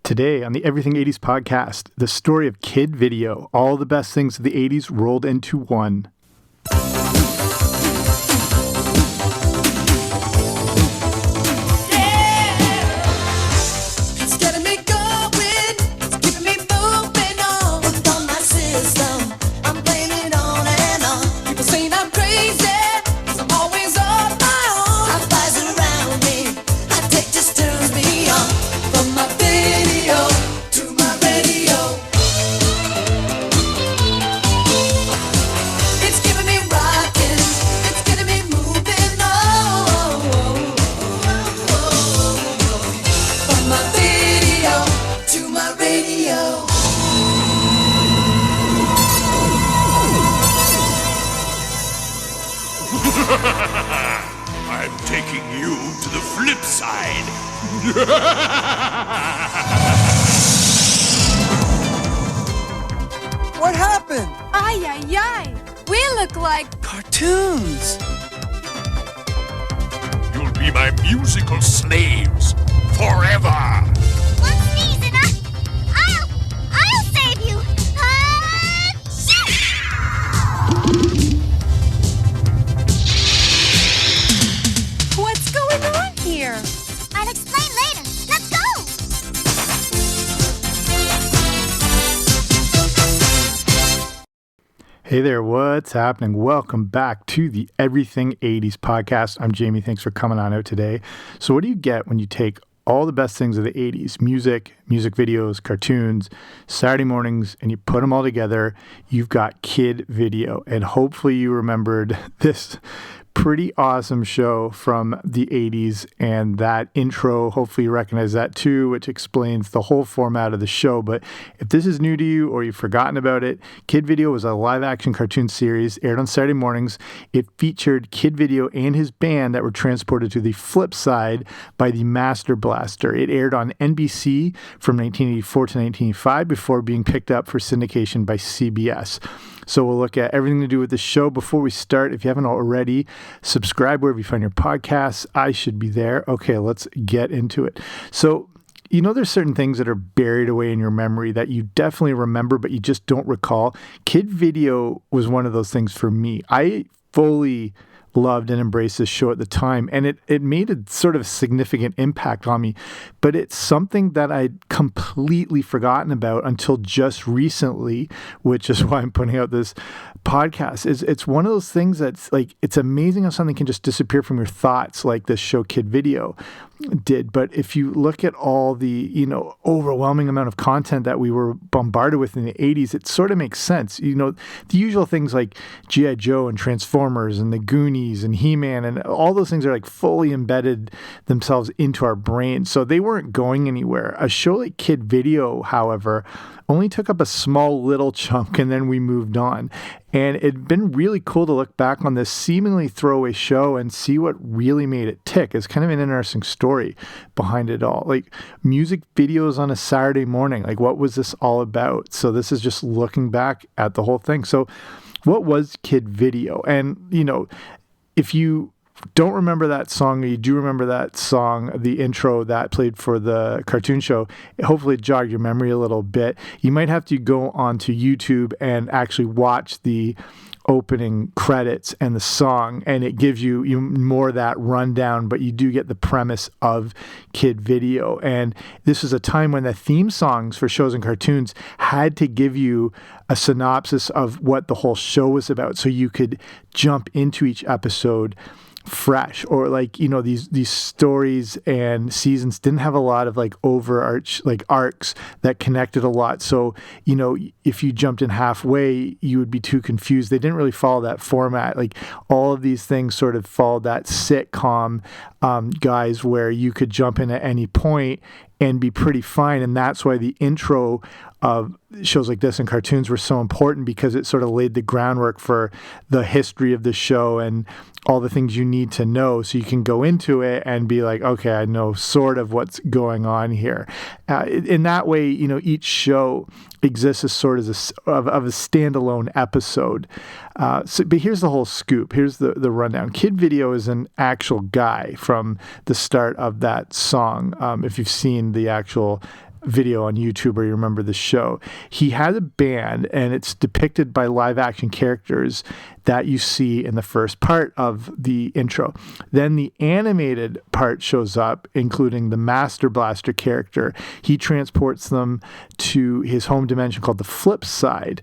Today on the Everything 80s podcast, the story of Kid Video, all the best things of the 80s rolled into one. I'm taking you to the flip side. What happened? Ay, ay, ay. We look like Cartoons. You'll be my musical slaves forever. One sneeze and I'll save you. What's going on here? I'll explain later. Let's go. Hey there, what's happening? Welcome back to the Everything 80s podcast. I'm Jamie. Thanks for coming on out today. So what do you get when you take all the best things of the 80s, music videos, cartoons, Saturday mornings, and you put them all together? You've got Kid Video. And hopefully you remembered this pretty awesome show from the 80s, and that intro, hopefully you recognize that too, which explains the whole format of the show. But if this is new to you or you've forgotten about it, Kid Video was a live-action cartoon series aired on Saturday mornings. It featured Kid Video and his band that were transported to the flip side by the Master Blaster. It aired on NBC from 1984 to 1985 before being picked up for syndication by CBS. So we'll look at everything to do with the show. Before we start, if you haven't already, subscribe wherever you find your podcasts. I should be there. Okay, let's get into it. So, you know, there's certain things that are buried away in your memory that you definitely remember, but you just don't recall. Kid Video was one of those things for me. I fully loved and embraced this show at the time, and it made a sort of significant impact on me, but it's something that I'd completely forgotten about until just recently, which is why I'm putting out this podcast. It's one of those things that's like, it's amazing how something can just disappear from your thoughts like this show Kid Video did. But if you look at all the, overwhelming amount of content that we were bombarded with in the 80s, it sort of makes sense. The usual things like G.I. Joe and Transformers and the Goonies and He-Man and all those things are like fully embedded themselves into our brains. So they weren't going anywhere. A show like Kid Video, however, only took up a small little chunk and then we moved on. And it'd been really cool to look back on this seemingly throwaway show and see what really made it tick. It's kind of an interesting story behind it all. Like music videos on a Saturday morning, like what was this all about? So this is just looking back at the whole thing. So what was Kid Video? And, if you don't remember that song, or you do remember that song, the intro that played for the cartoon show, hopefully it jogged your memory a little bit. You might have to go onto YouTube and actually watch the opening credits and the song, and it gives you more of that rundown, but you do get the premise of Kid Video. And this was a time when the theme songs for shows and cartoons had to give you a synopsis of what the whole show was about, so you could jump into each episode fresh, or these stories and seasons didn't have a lot of arcs that connected a lot. So if you jumped in halfway, you would be too confused. They didn't really follow that format. Like all of these things sort of followed that sitcom guys where you could jump in at any point and be pretty fine. And that's why the intro of shows like this and cartoons were so important, because it sort of laid the groundwork for the history of the show and all the things you need to know, so you can go into it and be like, okay, I know sort of what's going on here. In that way, each show exists as sort of a standalone episode. But here's the whole scoop. Here's the rundown. Kid Video is an actual guy from the start of that song. If you've seen the actual video on YouTube, or you remember the show. He had a band, and it's depicted by live action characters that you see in the first part of the intro. Then the animated part shows up, including the Master Blaster character. He transports them to his home dimension called the Flip Side.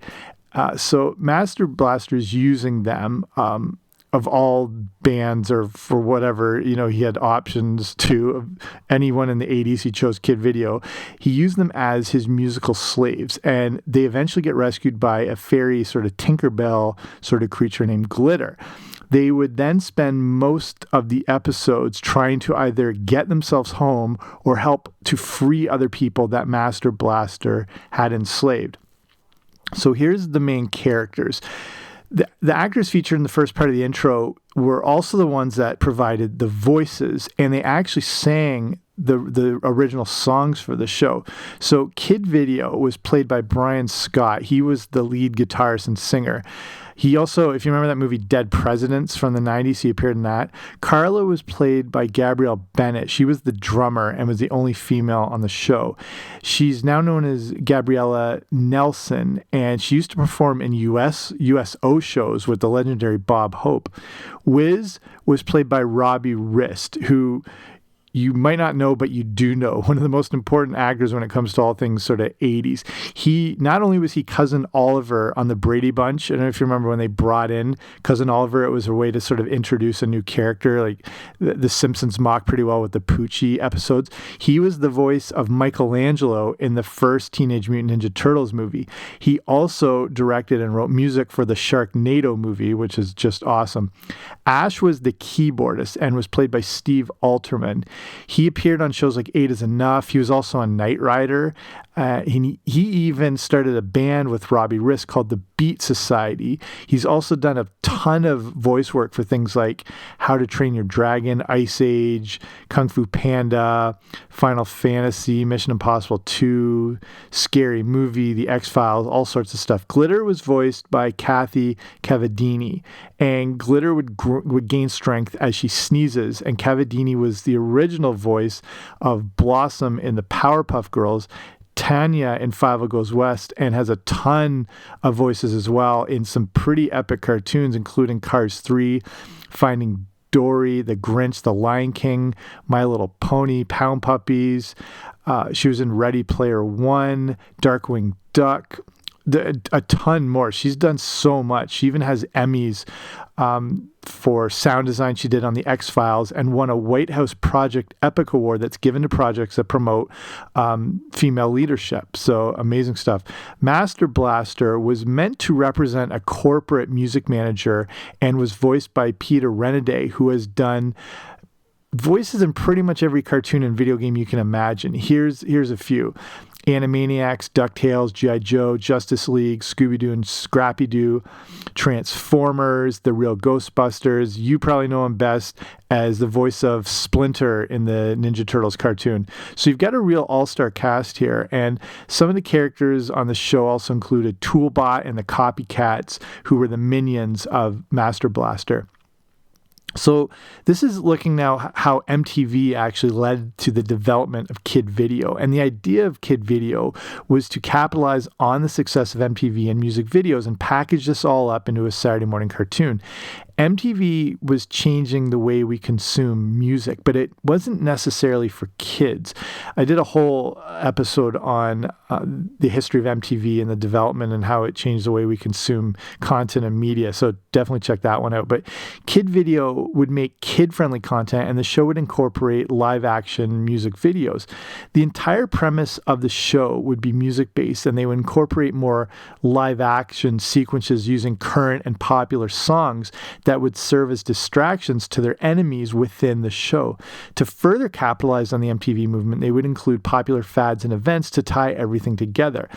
So Master Blaster is using them of all bands, or for whatever, he had options to. Anyone in the 80s, he chose Kid Video. He used them as his musical slaves, and they eventually get rescued by a fairy sort of Tinkerbell sort of creature named Glitter. They would then spend most of the episodes trying to either get themselves home or help to free other people that Master Blaster had enslaved. So here's the main characters. The actors featured in the first part of the intro were also the ones that provided the voices, and they actually sang the original songs for the show. So Kid Video was played by Brian Scott. He was the lead guitarist and singer. He also, if you remember that movie Dead Presidents from the 90s, he appeared in that. Carla was played by Gabrielle Bennett. She was the drummer and was the only female on the show. She's now known as Gabriella Nelson, and she used to perform in USO shows with the legendary Bob Hope. Wiz was played by Robbie Rist, who you might not know, but you do know, one of the most important actors when it comes to all things sort of 80s. He, not only was he Cousin Oliver on the Brady Bunch, I don't know if you remember when they brought in Cousin Oliver, it was a way to sort of introduce a new character, like the Simpsons mock pretty well with the Poochie episodes. He was the voice of Michelangelo in the first Teenage Mutant Ninja Turtles movie. He also directed and wrote music for the Sharknado movie, which is just awesome. Ash was the keyboardist and was played by Steve Alterman. He appeared on shows like 8 is Enough. He was also on Knight Rider. He even started a band with Robbie Rist called the Beat Society. He's also done a ton of voice work for things like How to Train Your Dragon, Ice Age, Kung Fu Panda, Final Fantasy, Mission Impossible 2, Scary Movie, The X-Files, all sorts of stuff. Glitter was voiced by Kathy Cavadini, and Glitter would gain strength as she sneezes, and Cavadini was the original voice of Blossom in the Powerpuff Girls, Tanya in Five Goes West, and has a ton of voices as well in some pretty epic cartoons, including Cars 3, Finding Dory, The Grinch, The Lion King, My Little Pony, Pound Puppies. She was in Ready Player One, Darkwing Duck, a ton more. She's done so much. She even has Emmys for sound design she did on the X-Files, and won a White House Project Epic Award that's given to projects that promote female leadership. So amazing stuff. Master Blaster was meant to represent a corporate music manager and was voiced by Peter Renaday, who has done voices in pretty much every cartoon and video game you can imagine. Here's a few. Animaniacs, DuckTales, G.I. Joe, Justice League, Scooby-Doo and Scrappy-Doo, Transformers, The Real Ghostbusters. You probably know him best as the voice of Splinter in the Ninja Turtles cartoon. So you've got a real all-star cast here, and some of the characters on the show also included Toolbot and the Copycats, who were the minions of Master Blaster. So this is looking now how MTV actually led to the development of Kid Video. And the idea of Kid Video was to capitalize on the success of MTV and music videos and package this all up into a Saturday morning cartoon. MTV was changing the way we consume music, but it wasn't necessarily for kids. I did a whole episode on the history of MTV and the development and how it changed the way we consume content and media, so definitely check that one out. But Kid Video would make kid-friendly content, and the show would incorporate live-action music videos. The entire premise of the show would be music-based, and they would incorporate more live-action sequences using current and popular songs that would serve as distractions to their enemies within the show. To further capitalize on the MTV movement, they would include popular fads and events to tie everything together.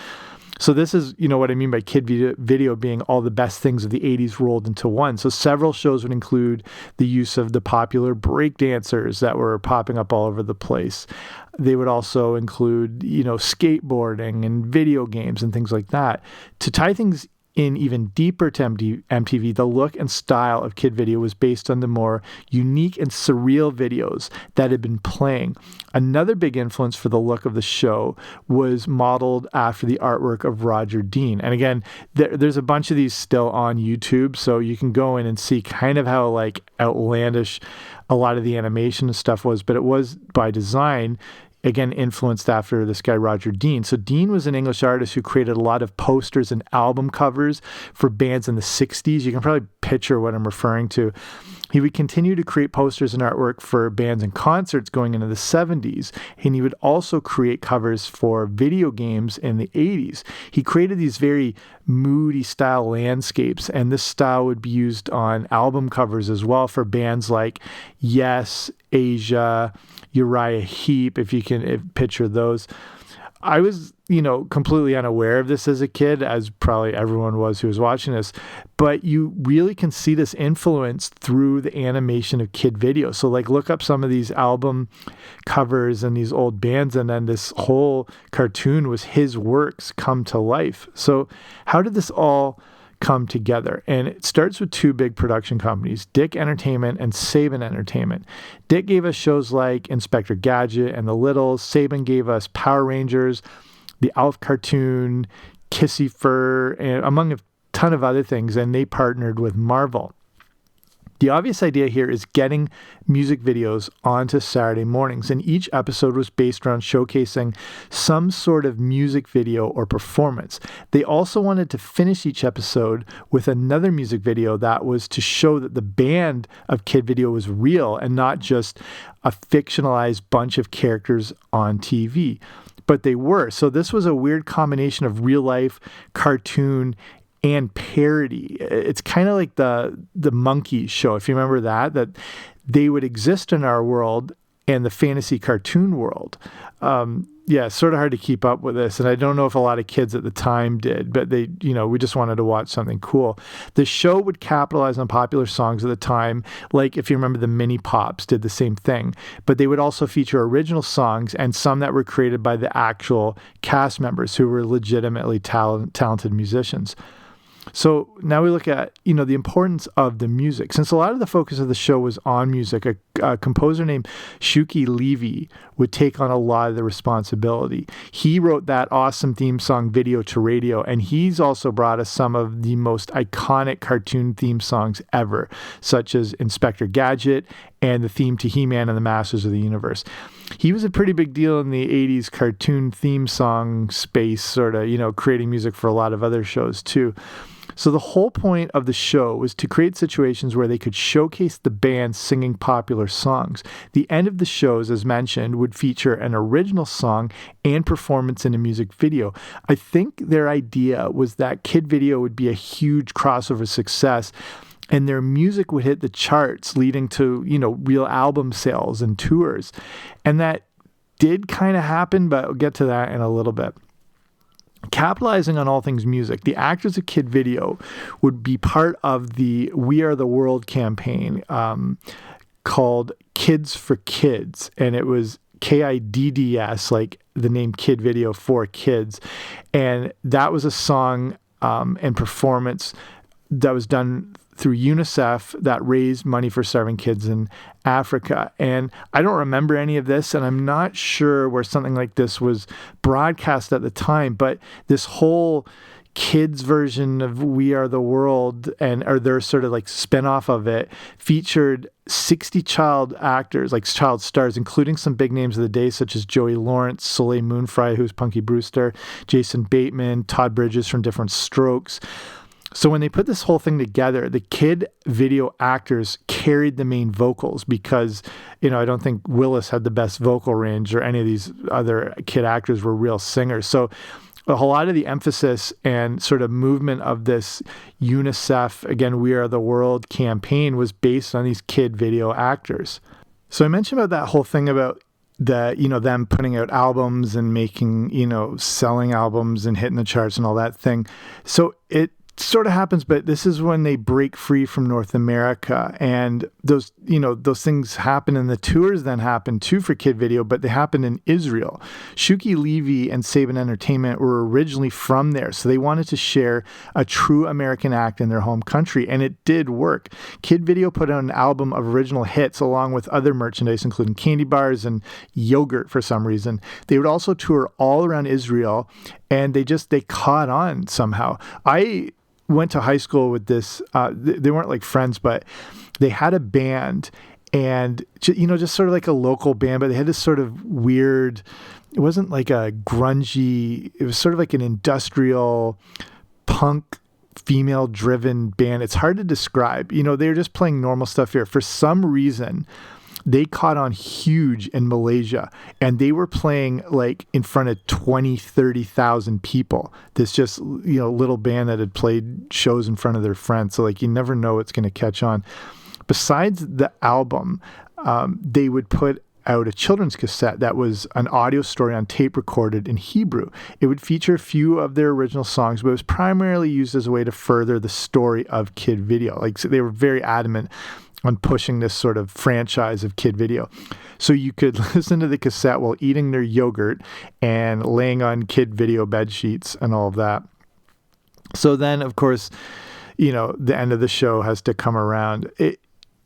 So this is, what I mean by Kid Video being all the best things of the 80s rolled into one. So several shows would include the use of the popular breakdancers that were popping up all over the place. They would also include, skateboarding and video games and things like that. To tie things in even deeper to MTV, the look and style of Kid Video was based on the more unique and surreal videos that had been playing. Another big influence for the look of the show was modeled after the artwork of Roger Dean. And again, there's a bunch of these still on YouTube, so you can go in and see kind of how like outlandish a lot of the animation and stuff was, but it was by design, again, influenced after this guy, Roger Dean. So Dean was an English artist who created a lot of posters and album covers for bands in the 60s. You can probably picture what I'm referring to. He would continue to create posters and artwork for bands and concerts going into the 70s. And he would also create covers for video games in the 80s. He created these very moody style landscapes, and this style would be used on album covers as well for bands like Yes, Asia, Uriah Heep, if you can picture those. I was, completely unaware of this as a kid, as probably everyone was who was watching this, but you really can see this influence through the animation of Kid Video. So like look up some of these album covers and these old bands, and then this whole cartoon was his works come to life. So how did this all come together? And it starts with two big production companies, Dick Entertainment and Saban Entertainment. Dick gave us shows like Inspector Gadget and The Littles. Saban gave us Power Rangers, the Alf cartoon, Kissy Fur, and among a ton of other things, and they partnered with Marvel. The obvious idea here is getting music videos onto Saturday mornings, and each episode was based around showcasing some sort of music video or performance. They also wanted to finish each episode with another music video that was to show that the band of Kid Video was real and not just a fictionalized bunch of characters on TV. But they were. So this was a weird combination of real life, cartoon, and parody. It's kind of like the Monkees show, if you remember that they would exist in our world and the fantasy cartoon world. It's sort of hard to keep up with this, and I don't know if a lot of kids at the time did, but they, we just wanted to watch something cool. The show would capitalize on popular songs at the time, like if you remember the Mini Pops did the same thing, but they would also feature original songs and some that were created by the actual cast members who were legitimately talented musicians. So now we look at, the importance of the music. Since a lot of the focus of the show was on music, a composer named Shuki Levy would take on a lot of the responsibility. He wrote that awesome theme song, Video to Radio, and he's also brought us some of the most iconic cartoon theme songs ever, such as Inspector Gadget and the theme to He-Man and the Masters of the Universe. He was a pretty big deal in the 80s cartoon theme song space, sort of, creating music for a lot of other shows too. So the whole point of the show was to create situations where they could showcase the band singing popular songs. The end of the shows, as mentioned, would feature an original song and performance in a music video. I think their idea was that Kid Video would be a huge crossover success, and their music would hit the charts, leading to, real album sales and tours. And that did kind of happen, but I'll get to that in a little bit. Capitalizing on all things music, the actors of Kid Video would be part of the We Are the World campaign called Kids for Kids, and it was KIDDS, like the name Kid Video for kids. And that was a song and performance that was done through UNICEF that raised money for starving kids in Africa. And I don't remember any of this, and I'm not sure where something like this was broadcast at the time, but this whole kids version of We Are the World, or their sort of like spinoff of it, featured 60 child actors, like child stars, including some big names of the day, such as Joey Lawrence, Soleil Moonfry, who's Punky Brewster, Jason Bateman, Todd Bridges from Different Strokes. So when they put this whole thing together, the Kid Video actors carried the main vocals because, I don't think Willis had the best vocal range or any of these other kid actors were real singers. So a whole lot of the emphasis and sort of movement of this UNICEF, again, We Are the World campaign was based on these Kid Video actors. So I mentioned about that whole thing about them putting out albums and making, selling albums and hitting the charts and all that thing. So it sort of happens, but this is when they break free from North America, and those things happen, and the tours then happen too for Kid Video, but they happen in Israel. Shuki Levy and Saban Entertainment were originally from there, so they wanted to share a true American act in their home country, and it did work. Kid Video put out an album of original hits along with other merchandise, including candy bars and yogurt for some reason. They would also tour all around Israel, and they caught on somehow. I went to high school with this, they weren't like friends, but they had a band, and just sort of like a local band, but they had this sort of weird, it wasn't like a grungy, it was sort of like an industrial punk female driven band. It's hard to describe. They were just playing normal stuff here. For some reason, they caught on huge in Malaysia, and they were playing like in front of 20, 30,000 people. This just, little band that had played shows in front of their friends. So like, you never know what's going to catch on. Besides the album, they would put out a children's cassette that was an audio story on tape recorded in Hebrew. It would feature a few of their original songs, but it was primarily used as a way to further the story of Kid Video. Like, so they were very adamant on pushing this sort of franchise of Kid Video. So you could listen to the cassette while eating their yogurt and laying on Kid Video bed sheets and all of that. So then, of course, the end of the show has to come around.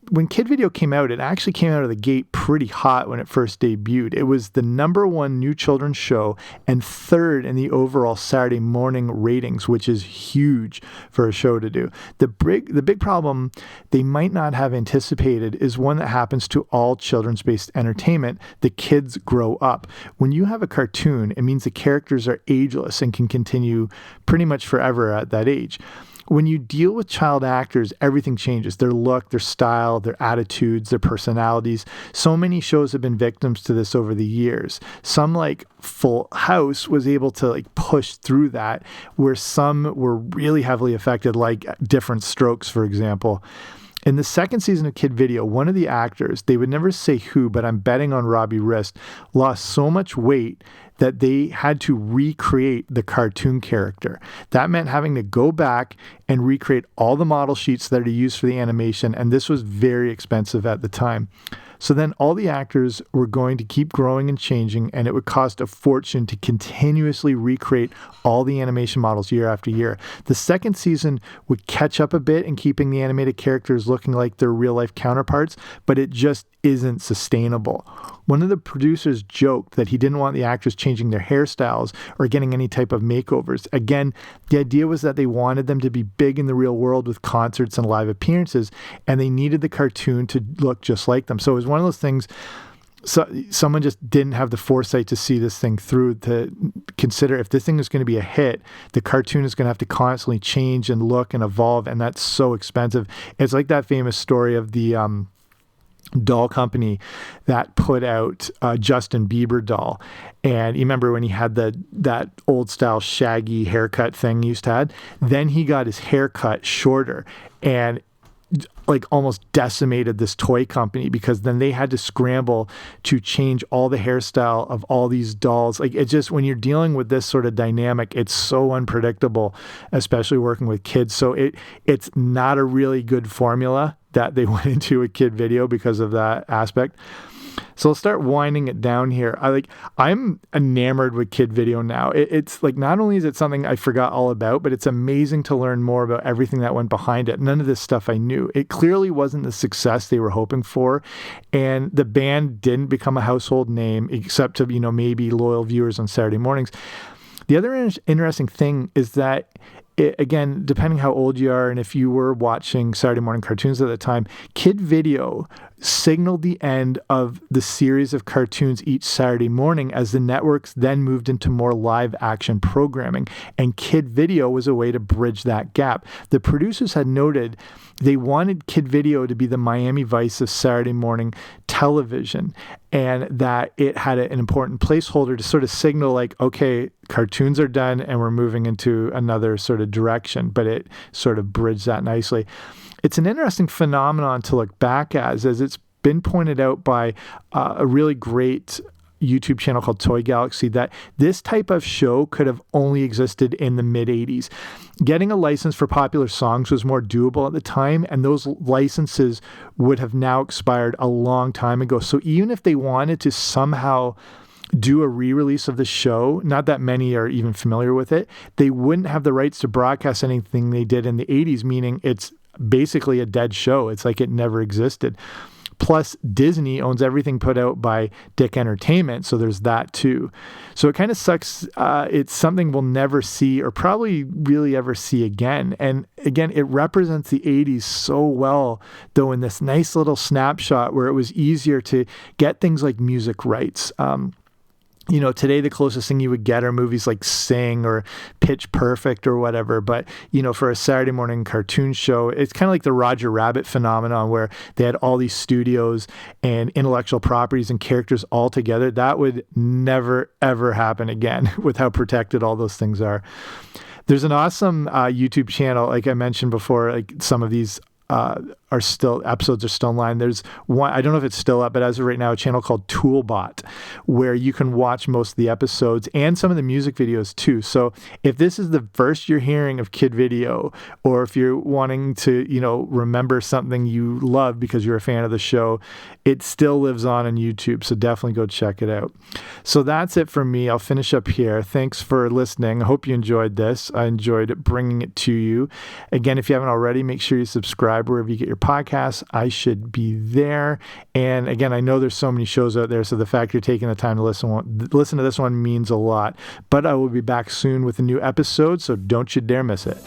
When Kid Video came out, it actually came out of the gate pretty hot when it first debuted. It was the #1 new children's show and 3rd in the overall Saturday morning ratings, which is huge for a show to do. The big problem they might not have anticipated is one that happens to all children's-based entertainment. The kids grow up. When you have a cartoon, it means the characters are ageless and can continue pretty much forever at that age. When you deal with child actors, everything changes. Their look, their style, their attitudes, their personalities. So many shows have been victims to this over the years. Some, like Full House, was able to like push through that, where some were really heavily affected, like Different Strokes, for example. In the second season of Kid Video, one of the actors, they would never say who, but I'm betting on Robbie Rist, lost so much weight that they had to recreate the cartoon character. That meant having to go back and recreate all the model sheets that are used for the animation, and this was very expensive at the time. So then all the actors were going to keep growing and changing, and it would cost a fortune to continuously recreate all the animation models year after year. The second season would catch up a bit in keeping the animated characters looking like their real-life counterparts, but it just isn't sustainable. One of the producers joked that he didn't want the actors changing their hairstyles or getting any type of makeovers. Again, the idea was that they wanted them to be big in the real world with concerts and live appearances, and they needed the cartoon to look just like them. So it was one of those things, so someone just didn't have the foresight to see this thing through, to consider if this thing is going to be a hit, the cartoon is going to have to constantly change and look and evolve, and that's so expensive. It's like that famous story of the doll company that put out Justin Bieber doll, and you remember when he had that old style shaggy haircut thing he used to have? Then he got his haircut shorter, and like almost decimated this toy company, because then they had to scramble to change all the hairstyle of all these dolls. Like, it just, when you're dealing with this sort of dynamic, it's so unpredictable, especially working with kids. So it's not a really good formula that they went into with Kid Video because of that aspect. So I'll start winding it down here. I'm enamored with Kid Video now. It's like, not only is it something I forgot all about, but it's amazing to learn more about everything that went behind it. None of this stuff I knew. It clearly wasn't the success they were hoping for, and the band didn't become a household name, except to, maybe loyal viewers on Saturday mornings. The other interesting thing is that, again, depending how old you are and if you were watching Saturday morning cartoons at the time, Kid Video signaled the end of the series of cartoons each Saturday morning, as the networks then moved into more live action programming, and Kid Video was a way to bridge that gap. The producers had noted they wanted Kid Video to be the Miami Vice of Saturday morning television, and that it had an important placeholder to sort of signal, like, okay, cartoons are done and we're moving into another sort of direction, but it sort of bridged that nicely. It's an interesting phenomenon to look back as it's been pointed out by a really great YouTube channel called Toy Galaxy that this type of show could have only existed in the mid-'80s. Getting a license for popular songs was more doable at the time, and those licenses would have now expired a long time ago. So even if they wanted to somehow do a re-release of the show, not that many are even familiar with it, they wouldn't have the rights to broadcast anything they did in the 80s, meaning it's basically a dead show. It's like it never existed. Plus, Disney owns everything put out by Dick Entertainment, so there's that too. So it kind of sucks. It's something we'll never see or probably really ever see again. And again, it represents the 80s so well, though, in this nice little snapshot where it was easier to get things like music rights. You know, today the closest thing you would get are movies like Sing or Pitch Perfect or whatever. But, you know, for a Saturday morning cartoon show, it's kind of like the Roger Rabbit phenomenon where they had all these studios and intellectual properties and characters all together. That would never, ever happen again with how protected all those things are. There's an awesome YouTube channel, like I mentioned before, like some of these episodes are still online. There's one, I don't know if it's still up, but as of right now, a channel called Toolbot, where you can watch most of the episodes and some of the music videos too. So if this is the first you're hearing of Kid Video, or if you're wanting to, you know, remember something you love because you're a fan of the show, it still lives on YouTube. So definitely go check it out. So that's it for me. I'll finish up here. Thanks for listening. I hope you enjoyed this. I enjoyed bringing it to you. Again, if you haven't already, make sure you subscribe wherever you get your podcasts. I should be there. And again, I know there's so many shows out there, so the fact you're taking the time to listen to this one means a lot. But I will be back soon with a new episode, so don't you dare miss it.